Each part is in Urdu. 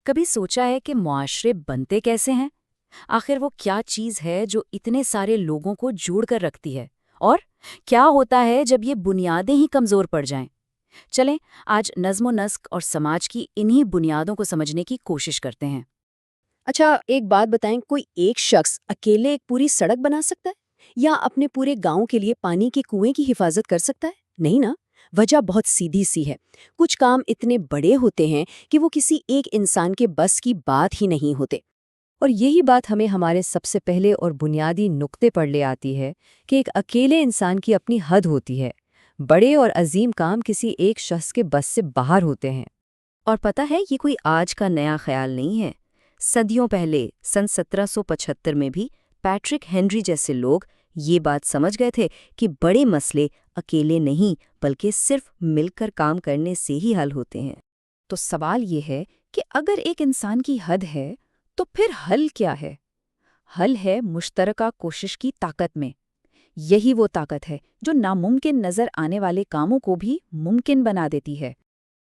کبھی سوچا ہے کہ معاشرے بنتے کیسے ہیں؟ آخر وہ کیا چیز ہے جو اتنے سارے لوگوں کو جوڑ کر رکھتی ہے؟ اور کیا ہوتا ہے جب یہ بنیادیں ہی کمزور پڑ جائیں؟ چلیں آج نظم و نسق اور سماج کی انہی بنیادوں کو سمجھنے کی کوشش کرتے ہیں۔ اچھا، ایک بات بتائیں، کوئی ایک شخص اکیلے ایک پوری سڑک بنا سکتا ہے یا اپنے پورے گاؤں کے لیے پانی کے کنویں کی حفاظت کر سکتا ہے؟ نہیں نا۔ وجہ بہت سیدھی سی ہے۔ کچھ کام اتنے بڑے ہوتے ہیں کہ وہ کسی ایک انسان کے بس کی بات ہی نہیں ہوتے۔ اور یہی بات ہمیں ہمارے سب سے پہلے اور بنیادی نقطے پر لے آتی ہے کہ ایک اکیلے انسان کی اپنی حد ہوتی ہے۔ بڑے اور عظیم کام کسی ایک شخص کے بس سے باہر ہوتے ہیں۔ اور پتہ ہے یہ کوئی آج کا نیا خیال نہیں ہے۔ صدیوں پہلے سن 1775 میں بھی پیٹرک ہنری جیسے لوگ یہ بات سمجھ گئے تھے کہ بڑے مسئلے اکیلے نہیں بلکہ صرف مل کر کام کرنے سے ہی حل ہوتے ہیں۔ تو سوال یہ ہے کہ اگر ایک انسان کی حد ہے تو پھر حل کیا ہے؟ حل ہے مشترکہ کوشش کی طاقت میں۔ یہی وہ طاقت ہے جو ناممکن نظر آنے والے کاموں کو بھی ممکن بنا دیتی ہے۔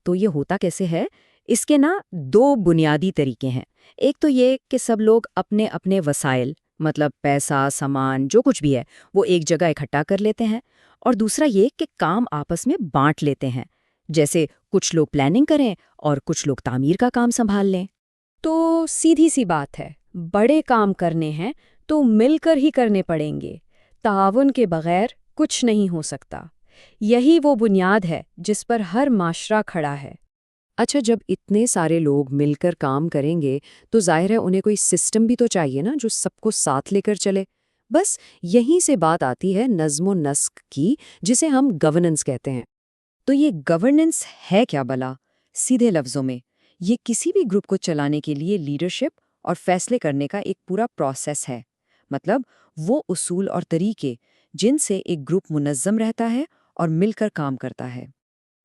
تو یہ ہوتا کیسے ہے؟ اس کے دو بنیادی طریقے ہیں۔ ایک تو یہ کہ سب لوگ اپنے اپنے وسائل مطلب پیسہ، سامان، جو کچھ بھی ہے وہ ایک جگہ اکٹھا کر لیتے ہیں، اور دوسرا یہ کہ کام آپس میں بانٹ لیتے ہیں، جیسے کچھ لوگ پلاننگ کریں اور کچھ لوگ تعمیر کا کام سنبھال لیں۔ تو سیدھی سی بات ہے، بڑے کام کرنے ہیں تو مل کر ہی کرنے پڑیں گے۔ تعاون کے بغیر کچھ نہیں ہو سکتا۔ یہی وہ بنیاد ہے جس پر ہر معاشرہ کھڑا ہے۔ اچھا، جب اتنے سارے لوگ مل کر کام کریں گے تو ظاہر ہے انہیں کوئی سسٹم بھی تو چاہیے نا جو سب کو ساتھ لے کر چلے۔ بس یہیں سے بات آتی ہے نظم و نسق کی، جسے ہم گورننس کہتے ہیں۔ تو یہ گورننس ہے کیا بلا؟ سیدھے لفظوں میں یہ کسی بھی گروپ کو چلانے کے لیے لیڈرشپ اور فیصلے کرنے کا ایک پورا پروسیس ہے۔ مطلب وہ اصول اور طریقے جن سے ایک گروپ منظم رہتا ہے اور مل کر کام کرتا ہے۔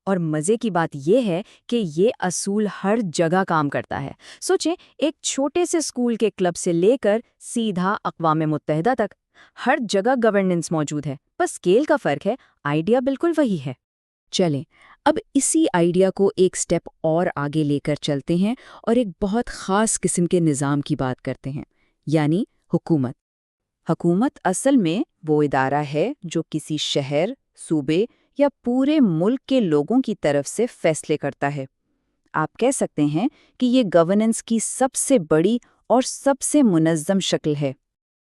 اور مزے کی بات یہ ہے کہ یہ اصول ہر جگہ کام کرتا ہے۔ سوچیں، ایک چھوٹے سے اسکول کے کلب سے لے کر سیدھا اقوام متحدہ تک ہر جگہ گورننس موجود ہے، بس اسکیل کا فرق ہے، آئیڈیا بالکل وہی ہے۔ چلیں اب اسی آئیڈیا کو ایک سٹیپ اور آگے لے کر چلتے ہیں اور ایک بہت خاص قسم کے نظام کی بات کرتے ہیں، یعنی حکومت۔ حکومت اصل میں وہ ادارہ ہے جو کسی شہر، صوبے یا پورے ملک کے لوگوں کی طرف سے فیصلے کرتا ہے۔ آپ کہہ سکتے ہیں کہ یہ گورننس کی سب سے بڑی اور سب سے منظم شکل ہے۔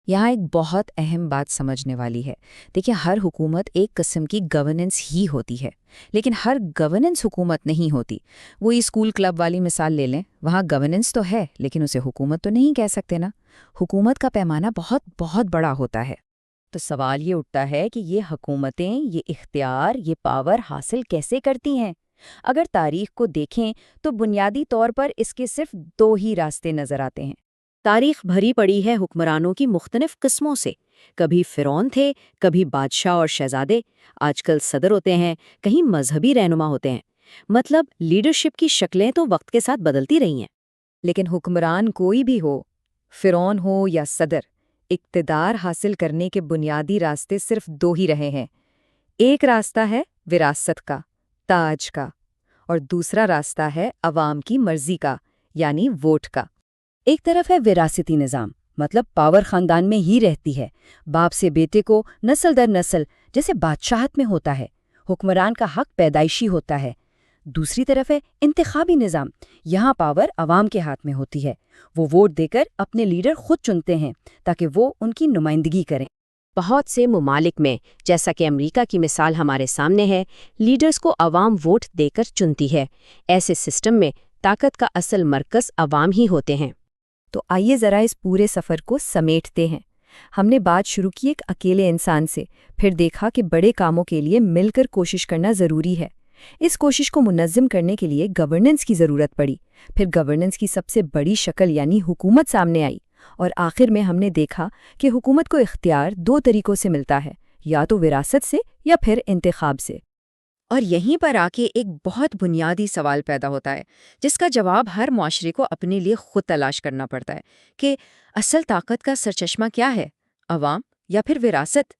یہاں ایک بہت اہم بات سمجھنے والی ہے۔ دیکھیں، ہر حکومت ایک قسم کی گورننس ہی ہوتی ہے، لیکن ہر گورننس حکومت نہیں ہوتی۔ وہی اسکول کلب والی مثال لے لیں، وہاں گورننس تو ہے لیکن اسے حکومت تو نہیں کہہ سکتے نا۔ حکومت کا پیمانہ بہت بہت بڑا ہوتا ہے۔ تو سوال یہ اٹھتا ہے کہ یہ حکومتیں یہ اختیار، یہ پاور حاصل کیسے کرتی ہیں؟ اگر تاریخ کو دیکھیں تو بنیادی طور پر اس کے صرف دو ہی راستے نظر آتے ہیں۔ تاریخ بھری پڑی ہے حکمرانوں کی مختلف قسموں سے۔ کبھی فرعون تھے، کبھی بادشاہ اور شہزادے، آج کل صدر ہوتے ہیں، کہیں مذہبی رہنما ہوتے ہیں۔ مطلب لیڈرشپ کی شکلیں تو وقت کے ساتھ بدلتی رہی ہیں۔ لیکن حکمران کوئی بھی ہو، فرعون ہو یا صدر، اقتدار حاصل کرنے کے بنیادی راستے صرف دو ہی رہے ہیں۔ ایک راستہ ہے وراثت کا، تاج کا، اور دوسرا راستہ ہے عوام کی مرضی کا، یعنی ووٹ کا۔ ایک طرف ہے وراثتی نظام، مطلب پاور خاندان میں ہی رہتی ہے، باپ سے بیٹے کو نسل در نسل، جیسے بادشاہت میں ہوتا ہے۔ حکمران کا حق پیدائشی ہوتا ہے۔ دوسری طرف ہے انتخابی نظام، یہاں پاور عوام کے ہاتھ میں ہوتی ہے۔ وہ ووٹ دے کر اپنے لیڈر خود چنتے ہیں تاکہ وہ ان کی نمائندگی کریں۔ بہت سے ممالک میں، جیسا کہ امریکہ کی مثال ہمارے سامنے ہے، لیڈرز کو عوام ووٹ دے کر چنتی ہے۔ ایسے سسٹم میں طاقت کا اصل مرکز عوام ہی ہوتے ہیں۔ تو آئیے ذرا اس پورے سفر کو سمیٹتے ہیں۔ ہم نے بات شروع کی ایک اکیلے انسان سے، پھر دیکھا کہ بڑے کاموں کے لیے مل کر کوشش کرنا ضروری ہے۔ اس کوشش کو منظم کرنے کے لیے گورننس کی ضرورت پڑی، پھر گورننس کی سب سے بڑی شکل یعنی حکومت سامنے آئی، اور آخر میں ہم نے دیکھا کہ حکومت کو اختیار دو طریقوں سے ملتا ہے، یا تو وراثت سے یا پھر انتخاب سے۔ اور یہیں پر آ کے ایک بہت بنیادی سوال پیدا ہوتا ہے جس کا جواب ہر معاشرے کو اپنے لیے خود تلاش کرنا پڑتا ہے کہ اصل طاقت کا سرچشمہ کیا ہے، عوام یا پھر وراثت؟